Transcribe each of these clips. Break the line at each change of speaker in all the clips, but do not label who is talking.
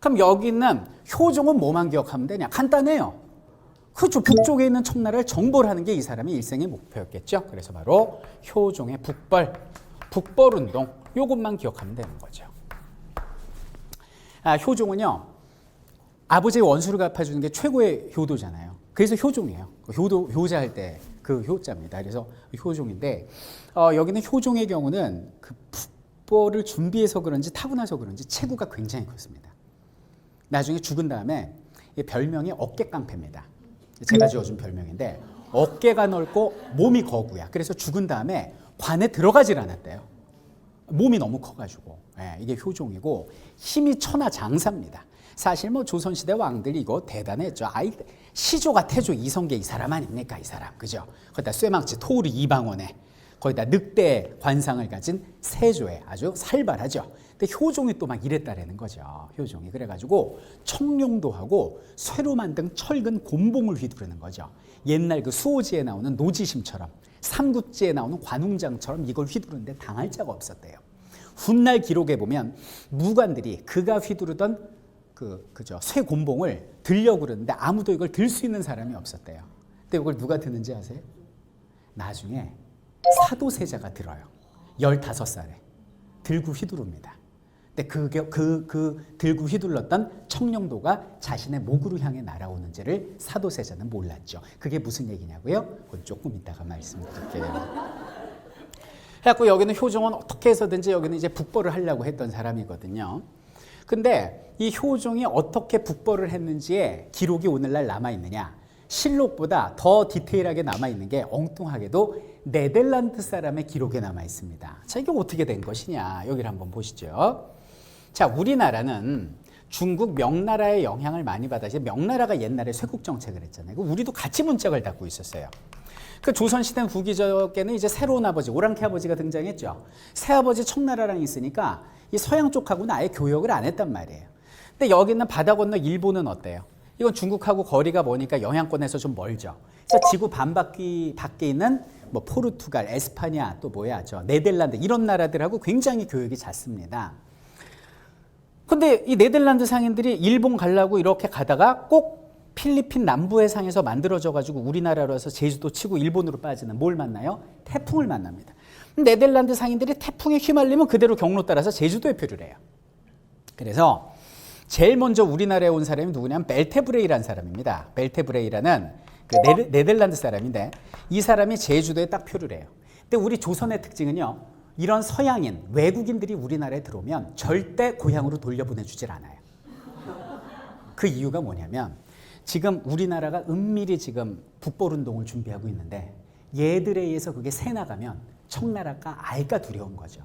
그럼 여기 있는 효종은 뭐만 기억하면 되냐? 간단해요. 그렇죠. 북쪽에 있는 청나라를 정벌하는 게 이 사람의 일생의 목표였겠죠. 그래서 바로 효종의 북벌운동 요것만 기억하면 되는 거죠. 효종은요. 아버지의 원수를 갚아주는 게 최고의 효도잖아요. 그래서 효종이에요. 효자 할 때 그 효자입니다. 그래서 효종인데 여기는 효종의 경우는 그 북벌을 준비해서 그런지 타고 나서 그런지 체구가 굉장히 컸습니다. 나중에 죽은 다음에 별명이 어깨깡패입니다. 제가 지어준 별명인데 어깨가 넓고 몸이 거구야. 그래서 죽은 다음에 관에 들어가질 않았대요. 몸이 너무 커가지고. 이게 효종이고 힘이 천하장사입니다. 사실 뭐 조선시대 왕들이 이거 대단했죠. 시조가 태조 이성계 이 사람 아닙니까? 이 사람. 그죠? 거기다 쇠망치 토우리 이방원에 거기다 늑대 관상을 가진 세조에 아주 살벌하죠. 근데 효종이 또 막 이랬다라는 거죠. 효종이. 그래가지고 청룡도하고 쇠로 만든 철근 곤봉을 휘두르는 거죠. 옛날 그 수호지에 나오는 노지심처럼 삼국지에 나오는 관웅장처럼 이걸 휘두르는데 당할 자가 없었대요. 훗날 기록에 보면 무관들이 그가 휘두르던 그죠 쇠 곤봉을 들려고 그러는데 아무도 이걸 들 수 있는 사람이 없었대요. 근데 이걸 누가 드는지 아세요? 나중에 사도세자가 들어요. 15살에 들고 휘두릅니다. 근데 그 들고 휘둘렀던 청룡도가 자신의 목으로 향해 날아오는지를 사도세자는 몰랐죠. 그게 무슨 얘기냐고요? 그건 조금 이따가 말씀드릴게요. 그래갖고 여기는 효종은 어떻게 해서든지 여기는 이제 북벌을 하려고 했던 사람이거든요. 근데 이 효종이 어떻게 북벌을 했는지의 기록이 오늘날 남아있느냐? 실록보다 더 디테일하게 남아있는 게 엉뚱하게도 네덜란드 사람의 기록에 남아있습니다. 자, 이게 어떻게 된 것이냐? 여기를 한번 보시죠. 자, 우리나라는 중국 명나라의 영향을 많이 받아서 명나라가 옛날에 쇄국 정책을 했잖아요. 우리도 같이 문짝을 닫고 있었어요. 그 조선시대 후기적에는 이제 새로운 아버지, 오랑캐 아버지가 등장했죠. 새아버지 청나라랑 있으니까 이 서양 쪽하고는 아예 교역을 안 했단 말이에요. 근데 여기 있는 바다 건너 일본은 어때요? 이건 중국하고 거리가 머니까 영향권에서 좀 멀죠. 그래서 지구 반바퀴 밖에 있는 뭐 포르투갈, 에스파냐, 또 네덜란드 이런 나라들하고 굉장히 교역이 잦습니다. 근데 이 네덜란드 상인들이 일본 가려고 이렇게 가다가 꼭 필리핀 남부 해상에서 만들어져 가지고 우리나라로 해서 제주도 치고 일본으로 빠지는 뭘 만나요? 태풍을 만납니다. 네덜란드 상인들이 태풍에 휘말리면 그대로 경로 따라서 제주도에 표를 해요. 그래서 제일 먼저 우리나라에 온 사람이 누구냐면 벨테브레이라는 사람입니다. 벨테브레이라는 그 네덜란드 사람인데 이 사람이 제주도에 딱 표를 해요. 근데 우리 조선의 특징은요. 이런 서양인, 외국인들이 우리나라에 들어오면 절대 고향으로 돌려보내주질 않아요. 그 이유가 뭐냐면 지금 우리나라가 은밀히 지금 북벌운동을 준비하고 있는데 얘들에 의해서 그게 새나가면 청나라가 알까 두려운 거죠.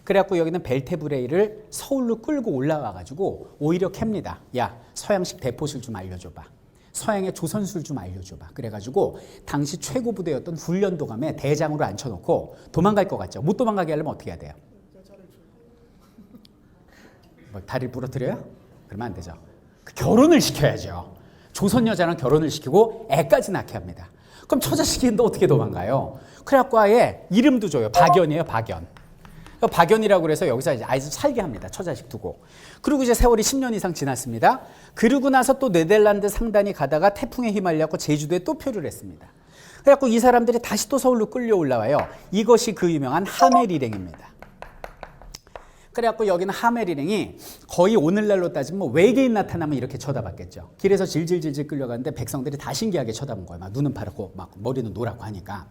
그래갖고 여기는 벨테브레이를 서울로 끌고 올라와가지고 오히려 캡니다. 야, 서양식 대포술 좀 알려줘봐. 서양의 조선술 좀 알려줘봐. 그래가지고 당시 최고 부대였던 훈련도감에 대장으로 앉혀놓고 도망갈 것 같죠. 못 도망가게 하려면 어떻게 해야 돼요? 뭐 다리를 부러뜨려요? 그러면 안 되죠. 결혼을 시켜야죠. 조선 여자랑 결혼을 시키고 애까지 낳게 합니다. 그럼 처자식인데 어떻게 도망가요? 그래갖고 아예 이름도 줘요. 박연이에요, 박연. 박연이라고 그래서 여기서 이제 아이 살게 합니다. 처자식 두고. 그리고 이제 세월이 10년 이상 지났습니다. 그러고 나서 또 네덜란드 상단이 가다가 태풍에 휘말려서 제주도에 또 표를 했습니다. 그래갖고 이 사람들이 다시 또 서울로 끌려 올라와요. 이것이 그 유명한 하멜 일행입니다. 그래갖고 여기는 하멜 일행이 거의 오늘날로 따지면 뭐 외계인 나타나면 이렇게 쳐다봤겠죠. 길에서 질질질질 끌려가는데 백성들이 다 신기하게 쳐다본 거예요. 막 눈은 파랗고 막 머리는 노랗고 하니까.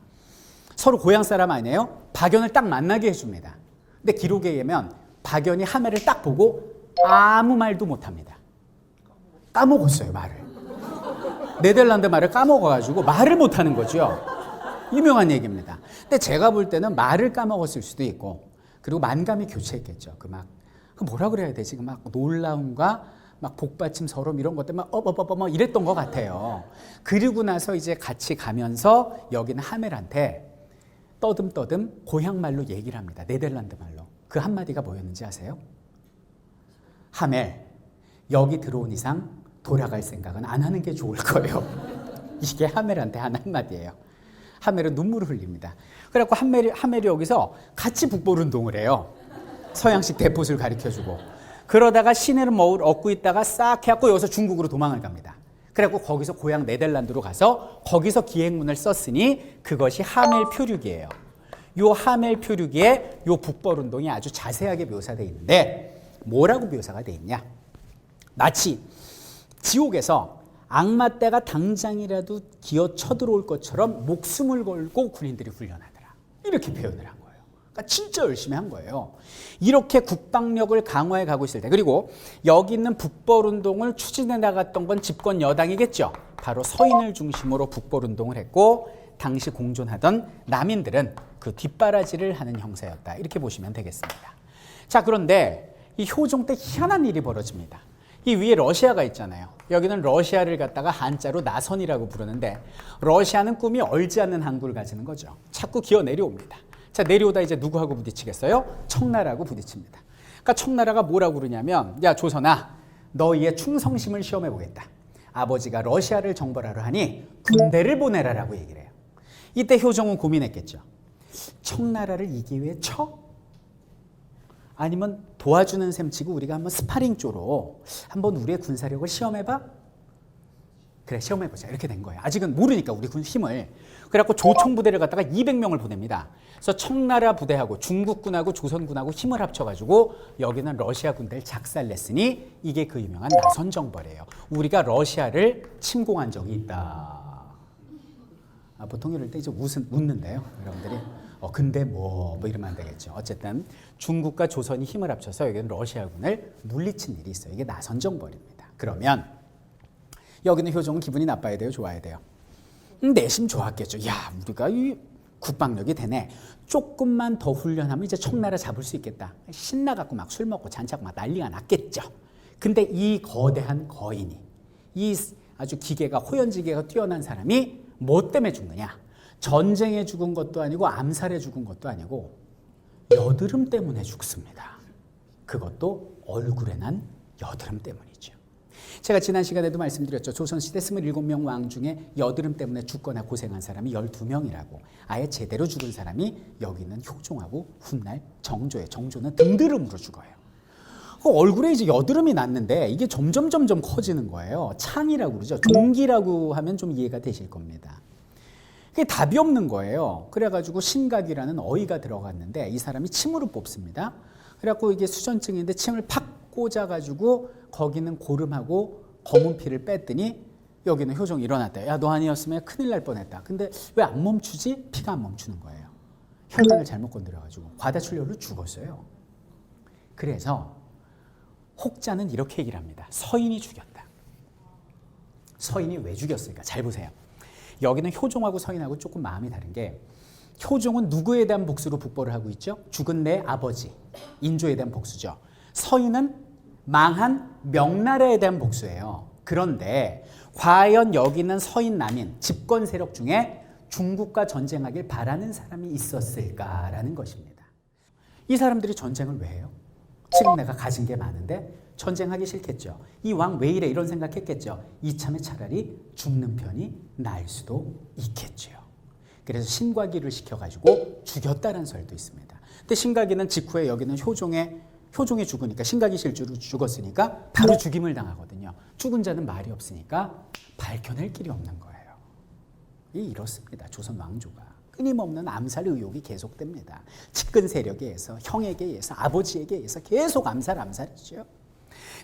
서로 고향 사람 아니에요? 박연을 딱 만나게 해줍니다. 근데 기록에 의하면 박연이 하멜을 딱 보고 아무 말도 못합니다. 까먹었어요, 말을. 네덜란드 말을 까먹어가지고 말을 못하는 거죠. 유명한 얘기입니다. 근데 제가 볼 때는 말을 까먹었을 수도 있고 그리고 만감이 교체했겠죠. 그 뭐라 그래야 되지? 막 놀라움과 막 복받침 서름 이런 것들 막 이랬던 것 같아요. 그리고 나서 이제 같이 가면서 여기는 하멜한테 떠듬떠듬 고향 말로 얘기를 합니다. 네덜란드 말로. 그 한마디가 뭐였는지 아세요? 하멜, 여기 들어온 이상 돌아갈 생각은 안 하는 게 좋을 거예요. 이게 하멜한테 한 한마디예요. 하멜은 눈물을 흘립니다. 그래갖고 하멜이 여기서 같이 북벌운동을 해요. 서양식 대포술 가르쳐주고. 그러다가 신의를 얻고 있다가 싹 해갖고 여기서 중국으로 도망을 갑니다. 그래갖고 거기서 고향 네덜란드로 가서 거기서 기행문을 썼으니 그것이 하멜 표류기예요. 요 하멜 표류기에 요 북벌운동이 아주 자세하게 묘사되어 있는데 뭐라고 묘사가 되어 있냐? 마치 지옥에서 악마 떼가 당장이라도 기어 쳐들어올 것처럼 목숨을 걸고 군인들이 훈련하더라. 이렇게 표현을 한 거예요. 그러니까 진짜 열심히 한 거예요. 이렇게 국방력을 강화해 가고 있을 때, 그리고 여기 있는 북벌운동을 추진해 나갔던 건 집권 여당이겠죠. 바로 서인을 중심으로 북벌운동을 했고 당시 공존하던 남인들은 그 뒷바라지를 하는 형사였다. 이렇게 보시면 되겠습니다. 자, 그런데 이 효종 때 희한한 일이 벌어집니다. 이 위에 러시아가 있잖아요. 여기는 러시아를 갖다가 한자로 나선이라고 부르는데 러시아는 꿈이 얼지 않는 항구를 가지는 거죠. 자꾸 기어 내려옵니다. 자, 내려오다 이제 누구하고 부딪히겠어요? 청나라하고 부딪힙니다. 그러니까 청나라가 뭐라고 그러냐면, 야 조선아, 너희의 충성심을 시험해 보겠다. 아버지가 러시아를 정벌하려 하니 군대를 보내라라고 얘기를 해요. 이때 효종은 고민했겠죠. 청나라를 이기기 위해 쳐? 아니면 도와주는 셈 치고 우리가 한번 스파링 쪼로 한번 우리의 군사력을 시험해봐? 그래, 시험해보자. 이렇게 된 거예요. 아직은 모르니까 우리 군 힘을. 그래갖고 조총부대를 갖다가 200명을 보냅니다. 그래서 청나라 부대하고 중국군하고 조선군하고 힘을 합쳐가지고 여기는 러시아 군대를 작살냈으니 이게 그 유명한 나선정벌이에요. 우리가 러시아를 침공한 적이 있다. 보통 이럴 때 이제 웃는데요, 여러분들이. 근데 뭐 이러면 안 되겠죠. 어쨌든 중국과 조선이 힘을 합쳐서 여기는 러시아군을 물리친 일이 있어요. 이게 나선정벌입니다. 그러면 여기는 효종은 기분이 나빠야 돼요, 좋아야 돼요? 내심 좋았겠죠. 야, 우리가 이 국방력이 되네. 조금만 더 훈련하면 이제 청나라 잡을 수 있겠다. 신나갖고 막 술 먹고 잔치하고 막 난리가 났겠죠. 근데 이 거대한 거인이, 이 아주 기계가, 호연지계가 뛰어난 사람이 뭐 때문에 죽느냐? 전쟁에 죽은 것도 아니고 암살에 죽은 것도 아니고 여드름 때문에 죽습니다. 그것도 얼굴에 난 여드름 때문이죠. 제가 지난 시간에도 말씀드렸죠. 조선시대 27명 왕 중에 여드름 때문에 죽거나 고생한 사람이 12명이라고. 아예 제대로 죽은 사람이 여기 있는 효종하고 훗날 정조예요. 정조는 등드름으로 죽어요. 얼굴에 이제 여드름이 났는데 이게 점점 커지는 거예요. 창이라고 그러죠. 종기라고 하면 좀 이해가 되실 겁니다. 그게 답이 없는 거예요. 그래가지고 신각이라는 어이가 들어갔는데 이 사람이 침으로 뽑습니다. 그래갖고 이게 수전증인데 침을 팍 꽂아가지고 거기는 고름하고 검은 피를 뺐더니 여기는 효종이 일어났다. 야, 너 아니었으면 큰일 날 뻔했다. 근데 왜 안 멈추지? 피가 안 멈추는 거예요. 혈관을 잘못 건드려가지고 과다출혈로 죽었어요. 그래서 혹자는 이렇게 얘기를 합니다. 서인이 죽였다. 서인이 왜 죽였을까? 잘 보세요. 여기는 효종하고 서인하고 조금 마음이 다른 게 효종은 누구에 대한 복수로 북벌을 하고 있죠? 죽은 내 아버지, 인조에 대한 복수죠. 서인은 망한 명나라에 대한 복수예요. 그런데 과연 여기는 서인 남인, 집권 세력 중에 중국과 전쟁하길 바라는 사람이 있었을까라는 것입니다. 이 사람들이 전쟁을 왜 해요? 지금 내가 가진 게 많은데 전쟁하기 싫겠죠. 이 왕 왜 이래? 이런 생각했겠죠. 이참에 차라리 죽는 편이 나을 수도 있겠죠. 그래서 신과기를 시켜가지고 죽였다는 설도 있습니다. 근데 신과기는 직후에 여기는 효종이 죽으니까 신과기 실주로 죽었으니까 바로 죽임을 당하거든요. 죽은 자는 말이 없으니까 밝혀낼 길이 없는 거예요. 이렇습니다. 조선 왕조가. 끊임없는 암살 의혹이 계속됩니다. 측근 세력에 의해서, 형에게 의해서, 아버지에게 의해서 계속 암살이죠.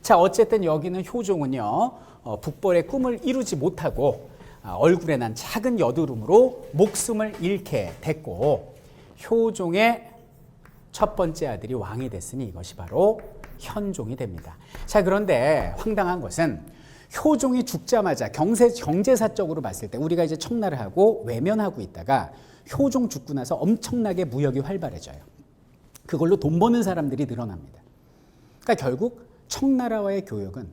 자, 어쨌든 여기는 효종은요, 북벌의 꿈을 이루지 못하고 얼굴에 난 작은 여드름으로 목숨을 잃게 됐고 효종의 첫 번째 아들이 왕이 됐으니 이것이 바로 현종이 됩니다. 자, 그런데 황당한 것은 효종이 죽자마자 경제사적으로 봤을 때 우리가 이제 청나라하고 외면하고 있다가 효종 죽고 나서 엄청나게 무역이 활발해져요. 그걸로 돈 버는 사람들이 늘어납니다. 그러니까 결국 청나라와의 교역은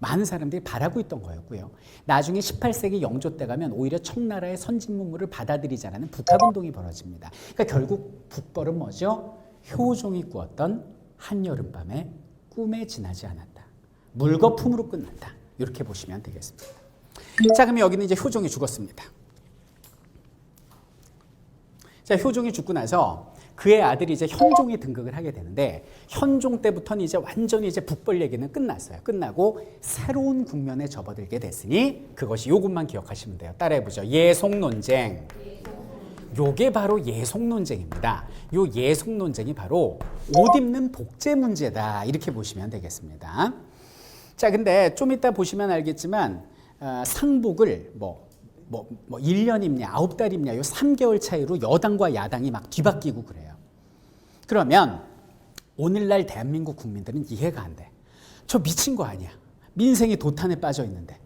많은 사람들이 바라고 있던 거였고요. 나중에 18세기 영조 때 가면 오히려 청나라의 선진 문물을 받아들이자라는 북학운동이 벌어집니다. 그러니까 결국 북벌은 뭐죠? 효종이 꾸었던 한여름밤에 꿈에 지나지 않았다. 물거품으로 끝났다. 이렇게 보시면 되겠습니다. 자, 그럼 여기는 이제 효종이 죽었습니다. 자, 효종이 죽고 나서 그의 아들이 이제 현종이 등극을 하게 되는데 현종 때부터는 이제 완전히 이제 북벌 얘기는 끝났어요. 끝나고 새로운 국면에 접어들게 됐으니 그것이 요것만 기억하시면 돼요. 따라해보죠. 예속논쟁. 요게 바로 예속논쟁입니다. 요 예속논쟁이 바로 옷 입는 복제 문제다. 이렇게 보시면 되겠습니다. 자, 근데 좀 이따 보시면 알겠지만 상복을 뭐 1년 입냐 9달 입냐 요 3개월 차이로 여당과 야당이 막 뒤바뀌고 그래요. 그러면 오늘날 대한민국 국민들은 이해가 안 돼. 저 미친 거 아니야. 민생이 도탄에 빠져 있는데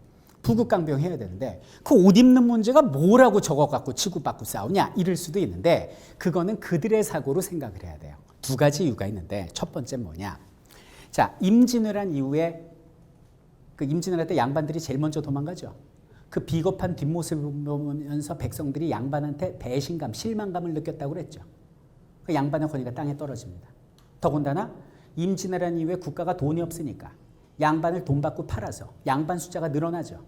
부국강병 해야 되는데 그 옷 입는 문제가 뭐라고 저거 갖고 치고받고 싸우냐 이럴 수도 있는데 그거는 그들의 사고로 생각을 해야 돼요. 두 가지 이유가 있는데 첫 번째는 뭐냐. 자, 임진왜란 이후에 그 임진왜란 때 양반들이 제일 먼저 도망가죠. 그 비겁한 뒷모습을 보면서 백성들이 양반한테 배신감, 실망감을 느꼈다고 그랬죠. 그 양반의 권위가 땅에 떨어집니다. 더군다나 임진왜란 이후에 국가가 돈이 없으니까 양반을 돈 받고 팔아서 양반 숫자가 늘어나죠.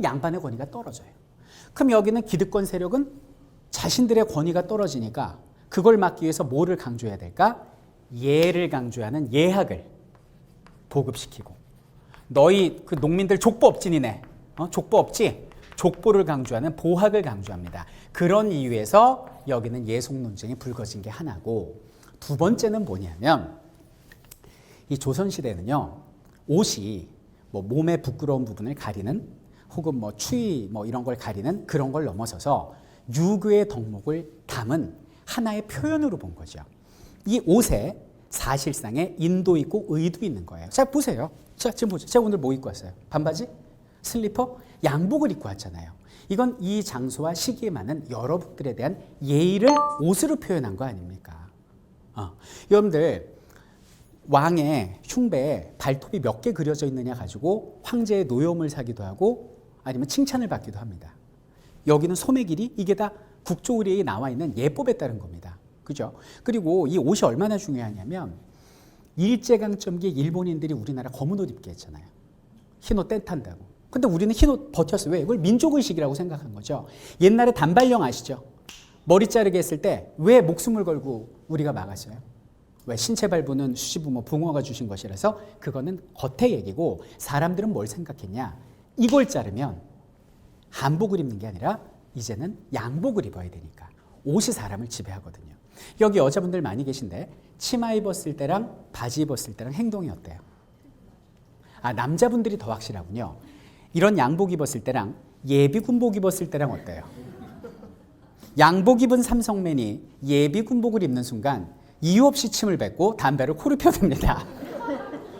양반의 권위가 떨어져요. 그럼 여기는 기득권 세력은 자신들의 권위가 떨어지니까 그걸 막기 위해서 뭐를 강조해야 될까? 예를 강조하는 예학을 보급시키고 너희 그 농민들 족보 없지 니네. 족보 없지? 족보를 강조하는 보학을 강조합니다. 그런 이유에서 여기는 예속논쟁이 불거진 게 하나고 두 번째는 뭐냐면 이 조선시대는요. 옷이 뭐 몸의 부끄러운 부분을 가리는 혹은 뭐 추위 뭐 이런 걸 가리는 그런 걸 넘어서서 유교의 덕목을 담은 하나의 표현으로 본 거죠. 이 옷에 사실상의 인도 있고 의도 있는 거예요. 자, 보세요. 자, 지금 보죠. 제가 오늘 뭐 입고 왔어요? 반바지? 슬리퍼? 양복을 입고 왔잖아요. 이건 이 장소와 시기에 맞는 여러분들에 대한 예의를 옷으로 표현한 거 아닙니까? 여러분들 왕의 흉배에 발톱이 몇 개 그려져 있느냐 가지고 황제의 노여움을 사기도 하고 아니면 칭찬을 받기도 합니다. 여기는 소매 길이 이게 다 국조의례에 나와 있는 예법에 따른 겁니다. 그죠? 그리고 이 옷이 얼마나 중요하냐면 일제강점기에 일본인들이 우리나라 검은 옷 입게 했잖아요. 흰 옷 땡 탄다고. 근데 우리는 흰 옷 버텼어요. 왜? 이걸 민족의식이라고 생각한 거죠. 옛날에 단발령 아시죠? 머리 자르게 했을 때 왜 목숨을 걸고 우리가 막았어요? 왜? 신체 발부는 수시부 뭐 붕어가 주신 것이라서 그거는 겉의 얘기고 사람들은 뭘 생각했냐? 이걸 자르면 한복을 입는 게 아니라 이제는 양복을 입어야 되니까 옷이 사람을 지배하거든요. 여기 여자분들 많이 계신데 치마 입었을 때랑 바지 입었을 때랑 행동이 어때요? 남자분들이 더 확실하군요. 이런 양복 입었을 때랑 예비군복 입었을 때랑 어때요? 양복 입은 삼성맨이 예비군복을 입는 순간 이유 없이 침을 뱉고 담배를 코를 펴댑니다.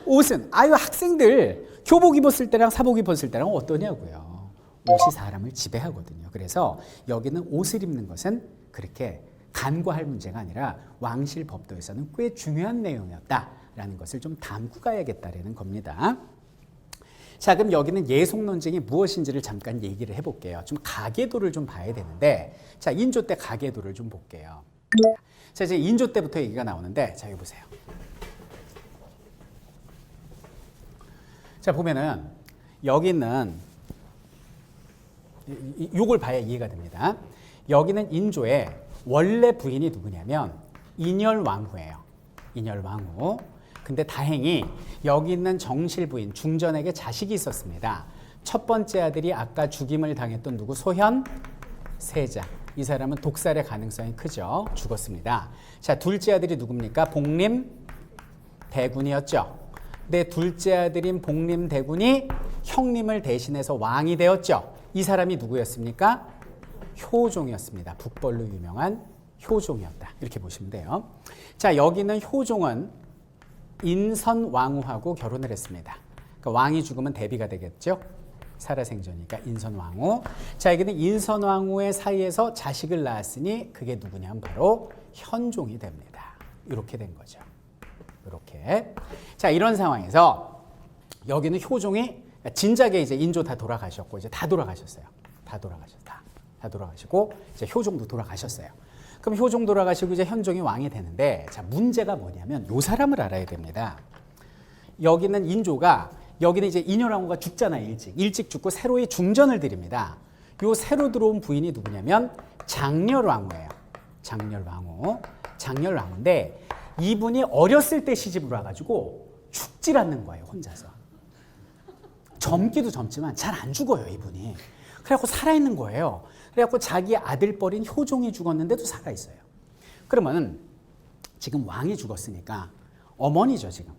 옷은 학생들 교복 입었을 때랑 사복 입었을 때랑 어떠냐고요. 옷이 사람을 지배하거든요. 그래서 여기는 옷을 입는 것은 그렇게 간과할 문제가 아니라 왕실 법도에서는 꽤 중요한 내용이었다라는 것을 좀 담고 가야겠다라는 겁니다. 자, 그럼 여기는 예속논쟁이 무엇인지를 잠깐 얘기를 해볼게요. 좀 가계도를 좀 봐야 되는데, 자, 인조 때 가계도를 좀 볼게요. 자, 이제 인조 때부터 얘기가 나오는데, 자, 여기 보세요. 자, 보면은 여기는 요걸 봐야 이해가 됩니다. 여기는 인조의 원래 부인이 누구냐면 인열왕후예요. 인열왕후. 근데 다행히 여기 있는 정실 부인 중전에게 자식이 있었습니다. 첫 번째 아들이 아까 죽임을 당했던 누구? 소현 세자. 이 사람은 독살의 가능성이 크죠. 죽었습니다. 자, 둘째 아들이 누굽니까? 복림 대군이었죠. 내 둘째 아들인 복림 대군이 형님을 대신해서 왕이 되었죠. 이 사람이 누구였습니까? 효종이었습니다. 북벌로 유명한 효종이었다. 이렇게 보시면 돼요. 자, 여기는 효종은 인선왕후하고 결혼을 했습니다. 그러니까 왕이 죽으면 대비가 되겠죠. 살아생전이니까 인선왕후. 자, 여기는 인선왕후의 사이에서 자식을 낳았으니 그게 누구냐면 바로 현종이 됩니다. 이렇게 된 거죠. 이렇게. 자, 이런 상황에서 여기는 효종이 진작에 이제 인조 다 돌아가셨고 이제 다 돌아가셨어요. 다 돌아가시고 이제 효종도 돌아가셨어요. 그럼 효종 돌아가시고 이제 현종이 왕이 되는데, 자, 문제가 뭐냐면 요 사람을 알아야 됩니다. 여기는 인조가, 여기는 이제 인열왕후가 죽잖아요. 일찍 죽고 새로이 중전을 드립니다. 요 새로 들어온 부인이 누구냐면 장렬왕후예요. 장렬왕후. 장렬왕후인데 이분이 어렸을 때 시집을 와가지고 죽질 않는 거예요, 혼자서. 젊기도 젊지만 잘 안 죽어요, 이분이. 그래갖고 살아있는 거예요. 그래갖고 자기 아들뻘인 효종이 죽었는데도 살아있어요. 그러면 지금 왕이 죽었으니까 어머니죠, 지금.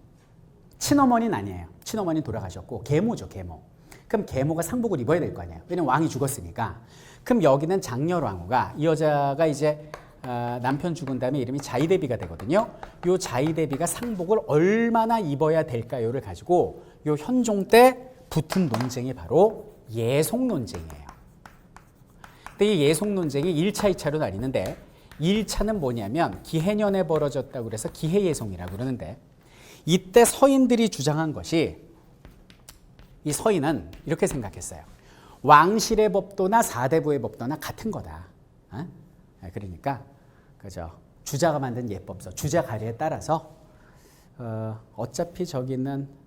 친어머니는 아니에요. 친어머니는 돌아가셨고 계모죠, 계모. 그럼 계모가 상복을 입어야 될 거 아니에요. 왜냐면 왕이 죽었으니까. 그럼 여기는 장렬왕후가, 이 여자가 이제 남편 죽은 다음에 이름이 자이대비가 되거든요. 요 자이대비가 상복을 얼마나 입어야 될까요를 가지고 요 현종 때 붙은 논쟁이 바로 예속 논쟁이에요. 근데 이 예속 논쟁이 1차, 2차로 나뉘는데 1차는 뭐냐면 기해년에 벌어졌다고 그래서 기해예송이라고 그러는데 이때 서인들이 주장한 것이, 이 서인은 이렇게 생각했어요. 왕실의 법도나 사대부의 법도나 같은 거다. 그러니까 그죠. 주자가 만든 예법서, 주자 가리에 따라서 어차피 저기는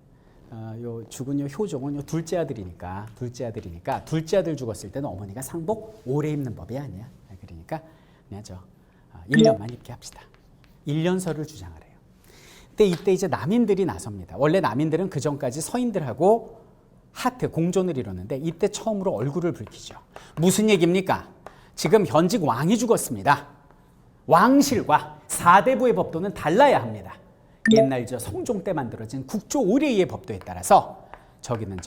요 죽은 요 효종은 요 둘째 아들이니까 둘째 아들 죽었을 때는 어머니가 상복 오래 입는 법이 아니야. 그러니까 그냥 1년만 입게 합시다. 1년설을 주장을 해요. 근데 이때 이제 남인들이 나섭니다. 원래 남인들은 그 전까지 서인들하고 하트 공존을 이뤘는데 이때 처음으로 얼굴을 붉히죠. 무슨 얘기입니까? 지금 현직 왕이 죽었습니다. 왕실과 사대부의 법도는 달라야 합니다. 옛날 성종 때 만들어진 국조 오례의 법도에 따라서 저기는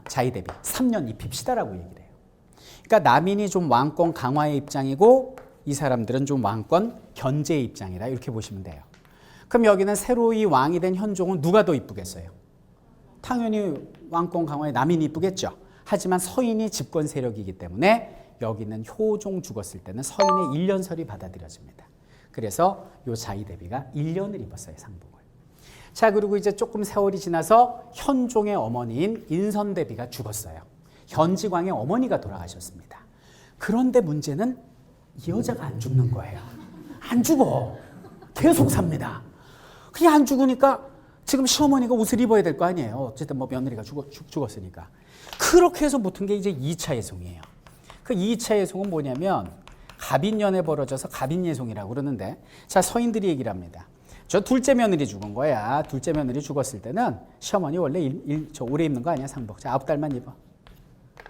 자이대비 3년 입힙시다라고 얘기를 해요. 그러니까 남인이 좀 왕권 강화의 입장이고 이 사람들은 좀 왕권 견제의 입장이다, 이렇게 보시면 돼요. 그럼 여기는 새로이 왕이 된 현종은 누가 더 이쁘겠어요? 당연히 왕권 강화의 남인이 이쁘겠죠. 하지만 서인이 집권 세력이기 때문에 여기는 효종 죽었을 때는 서인의 1년설이 받아들여집니다. 그래서 요 자이대비가 1년을 입었어요, 상복을. 자, 그리고 이제 조금 세월이 지나서 현종의 어머니인 인선대비가 죽었어요. 현직왕의 어머니가 돌아가셨습니다. 그런데 문제는 이 여자가 안 죽는 거예요. 안 죽어. 계속 삽니다. 그냥 안 죽으니까 지금 시어머니가 옷을 입어야 될 거 아니에요. 어쨌든 뭐 며느리가 죽었으니까. 그렇게 해서 붙은 게 이제 2차 예송이에요. 그 2차 예송은 뭐냐면 갑인년에 벌어져서 갑인예송이라고 그러는데, 자, 서인들이 얘기를 합니다. 저 둘째 며느리 죽은 거야. 둘째 며느리 죽었을 때는 시어머니 원래 저 오래 입는 거 아니야, 상복. 자, 9달만 입어.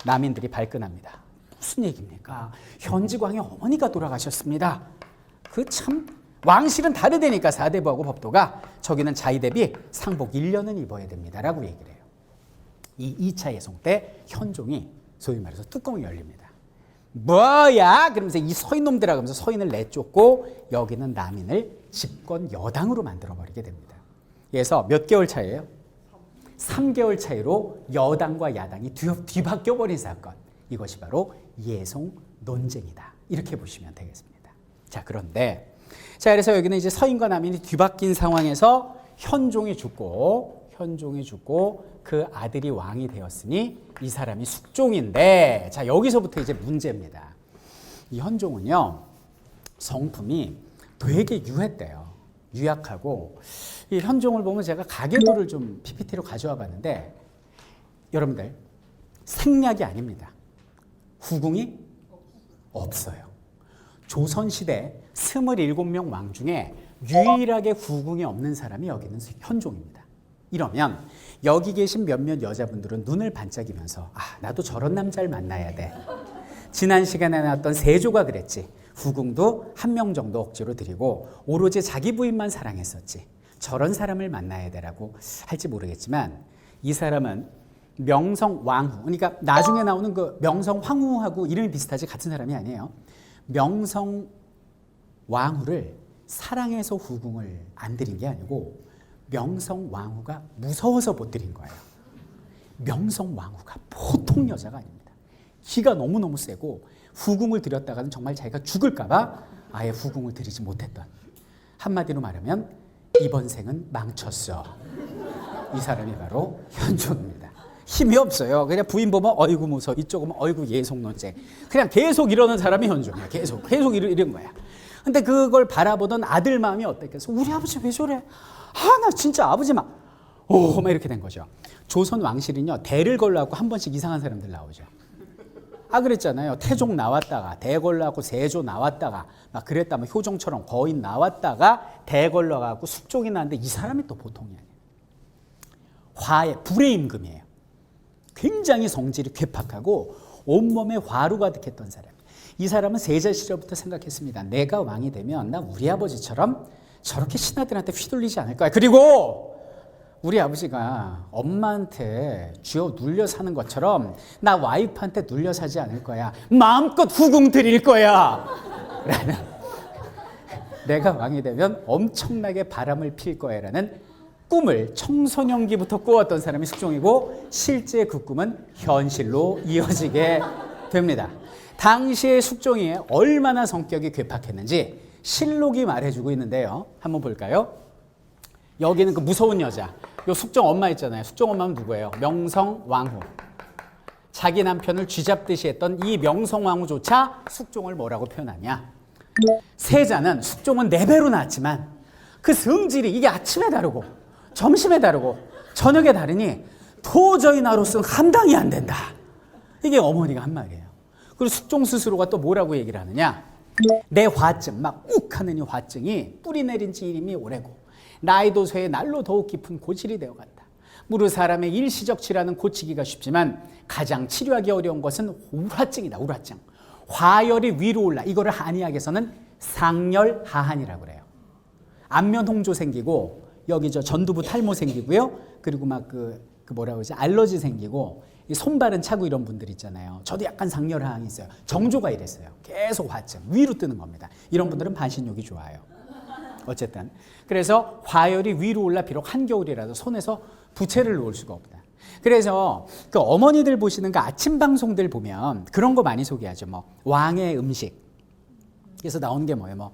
남인들이 발끈합니다. 무슨 얘기입니까? 현직왕의 어머니가 돌아가셨습니다. 그 참 왕실은 다르다니까, 사대부하고 법도가. 저기는 자이대비 상복 1년은 입어야 됩니다라고 얘기를 해요. 이 2차 예송 때 현종이 소위 말해서 뚜껑이 열립니다. 뭐야? 그러면서 이 서인놈들아 하면서 서인을 내쫓고 여기는 남인을 집권 여당으로 만들어버리게 됩니다. 그래서 몇 개월 차이에요? 3개월 차이로 여당과 야당이 뒤바뀌어버린 사건. 이것이 바로 예송 논쟁이다, 이렇게 보시면 되겠습니다. 자, 그런데 자, 그래서 여기는 이제 서인과 남인이 뒤바뀐 상황에서 현종이 죽고 그 아들이 왕이 되었으니 이 사람이 숙종인데, 자, 여기서부터 이제 문제입니다. 이 현종은요, 성품이 되게 유했대요. 유약하고, 이 현종을 보면 제가 가계도를 좀 PPT로 가져와 봤는데, 여러분들 생략이 아닙니다. 후궁이 없어요. 조선시대 27명 왕 중에 유일하게 후궁이 없는 사람이 여기는 현종입니다. 이러면 여기 계신 몇몇 여자분들은 눈을 반짝이면서, 아, 나도 저런 남자를 만나야 돼. 지난 시간에 나왔던 세조가 그랬지. 후궁도 1명 정도 억지로 드리고 오로지 자기 부인만 사랑했었지. 저런 사람을 만나야 되라고 할지 모르겠지만, 이 사람은 명성왕후, 그러니까 나중에 나오는 그 명성황후하고 이름이 비슷하지 같은 사람이 아니에요. 명성왕후를 사랑해서 후궁을 안 드린 게 아니고 명성왕후가 무서워서 못 드린 거예요. 명성왕후가 보통 여자가 아닙니다. 기가 너무너무 세고 후궁을 드렸다가는 정말 자기가 죽을까 봐 아예 후궁을 드리지 못했던, 한마디로 말하면 이번 생은 망쳤어. 이 사람이 바로 현종입니다. 힘이 없어요. 그냥 부인 보면 어이구 무서워, 이쪽 보면 어이구 예속 논쟁. 그냥 계속 이러는 사람이 현종이야. 계속 이런 거야. 근데 그걸 바라보던 아들 마음이 어땠겠어? 우리 아버지 왜 저래? 아, 나 진짜 아버지 막 이렇게 된 거죠. 조선 왕실은요, 대를 걸러갖고 한 번씩 이상한 사람들 나오죠. 그랬잖아요. 태종 나왔다가 대걸러하고 세조 나왔다가 막 그랬다. 뭐 효종처럼 거인 나왔다가 대걸러가고 숙종이 나왔는데 이 사람이 또 보통이 아니에요. 화의 불의 임금이에요. 굉장히 성질이 괴팍하고 온몸에 화로 가득했던 사람. 이 사람은 세자 시절부터 생각했습니다. 내가 왕이 되면 나 우리 아버지처럼 저렇게 신하들한테 휘둘리지 않을 거야. 그리고 우리 아버지가 엄마한테 쥐어 눌려 사는 것처럼 나 와이프한테 눌려 사지 않을 거야. 마음껏 후궁 드릴 거야. 라는, 내가 왕이 되면 엄청나게 바람을 필 거야. 라는 꿈을 청소년기부터 꾸었던 사람이 숙종이고 실제 그 꿈은 현실로 이어지게 됩니다. 당시의 숙종이 얼마나 성격이 괴팍했는지 실록이 말해주고 있는데요. 한번 볼까요? 여기는 그 무서운 여자. 요 숙종 엄마 있잖아요. 숙종 엄마는 누구예요? 명성왕후. 자기 남편을 쥐잡듯이 했던 이 명성왕후조차 숙종을 뭐라고 표현하냐? 세자는 숙종은 4배로 낳았지만 그 성질이 이게 아침에 다르고 점심에 다르고 저녁에 다르니 도저히 나로서는 감당이 안 된다. 이게 어머니가 한 말이에요. 그리고 숙종 스스로가 또 뭐라고 얘기를 하느냐? 내 화증, 막 욱 하는 이 화증이 뿌리 내린 지 이름이 오래고 나이도 쇠에 날로 더욱 깊은 고질이 되어간다. 무릇 사람의 일시적치라는 고치기가 쉽지만 가장 치료하기 어려운 것은 우라증이다. 우라증. 화열이 위로 올라. 이거를 한의학에서는 상열하한이라고 그래요. 안면 홍조 생기고 여기 저 전두부 탈모 생기고요. 그리고 막 뭐라고 그러지? 알러지 생기고 손발은 차고 이런 분들 있잖아요. 저도 약간 상열하한이 있어요. 정조가 이랬어요. 계속 화증 위로 뜨는 겁니다. 이런 분들은 반신욕이 좋아요. 어쨌든 그래서 화열이 위로 올라 비록 한겨울이라도 손에서 부채를 놓을 수가 없다. 그래서 그 어머니들 보시는 그 아침 방송들 보면 그런 거 많이 소개하죠. 뭐 왕의 음식. 그래서 나오는 게 뭐예요? 뭐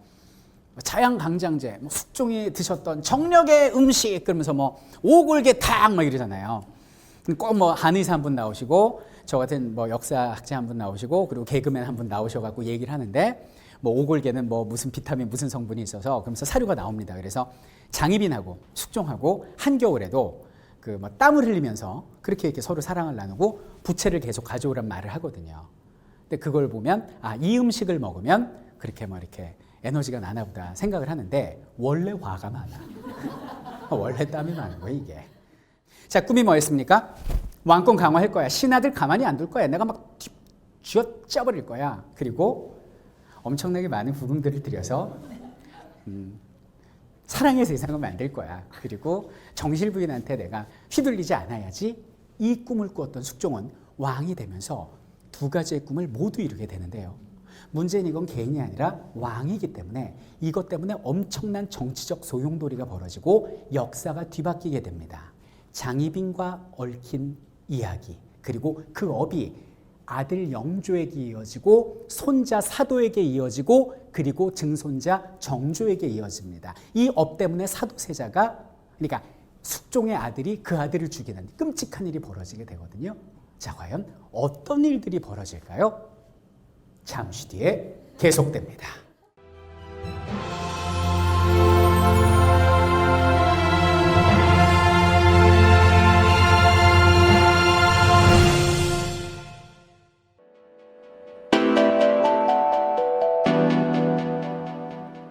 자양강장제, 뭐 숙종이 드셨던 정력의 음식 그러면서 뭐 오골계탕 막 이러잖아요. 꼭 뭐 한의사 한 분 나오시고 저 같은 뭐 역사학자 한 분 나오시고 그리고 개그맨 한 분 나오셔갖고 얘기를 하는데 뭐 오골계는 뭐 무슨 비타민 무슨 성분이 있어서 그러면서 사료가 나옵니다. 그래서 장희빈하고 숙종하고 한겨울에도 그 뭐 땀을 흘리면서 그렇게 이렇게 서로 사랑을 나누고 부채를 계속 가져오란 말을 하거든요. 근데 그걸 보면 이 음식을 먹으면 그렇게 뭐 이렇게 에너지가 나나 보다 생각을 하는데 원래 화가 많아. 원래 땀이 많은 거야 이게. 자, 꿈이 뭐였습니까? 왕권 강화할 거야. 신하들 가만히 안 둘 거야. 내가 막 쥐어짜버릴 거야. 그리고 엄청나게 많은 후궁들을 들여서 사랑의 세상을 만들 거야. 그리고 정실부인한테 내가 휘둘리지 않아야지. 이 꿈을 꾸었던 숙종은 왕이 되면서 2가지의 꿈을 모두 이루게 되는데요. 문제는 이건 개인이 아니라 왕이기 때문에 이것 때문에 엄청난 정치적 소용돌이가 벌어지고 역사가 뒤바뀌게 됩니다. 장희빈과 얽힌 이야기, 그리고 그 업이 아들 영조에게 이어지고 손자 사도에게 이어지고 그리고 증손자 정조에게 이어집니다. 이 업 때문에 사도세자가, 그러니까 숙종의 아들이 그 아들을 죽이는 끔찍한 일이 벌어지게 되거든요. 자, 과연 어떤 일들이 벌어질까요? 잠시 뒤에 계속됩니다.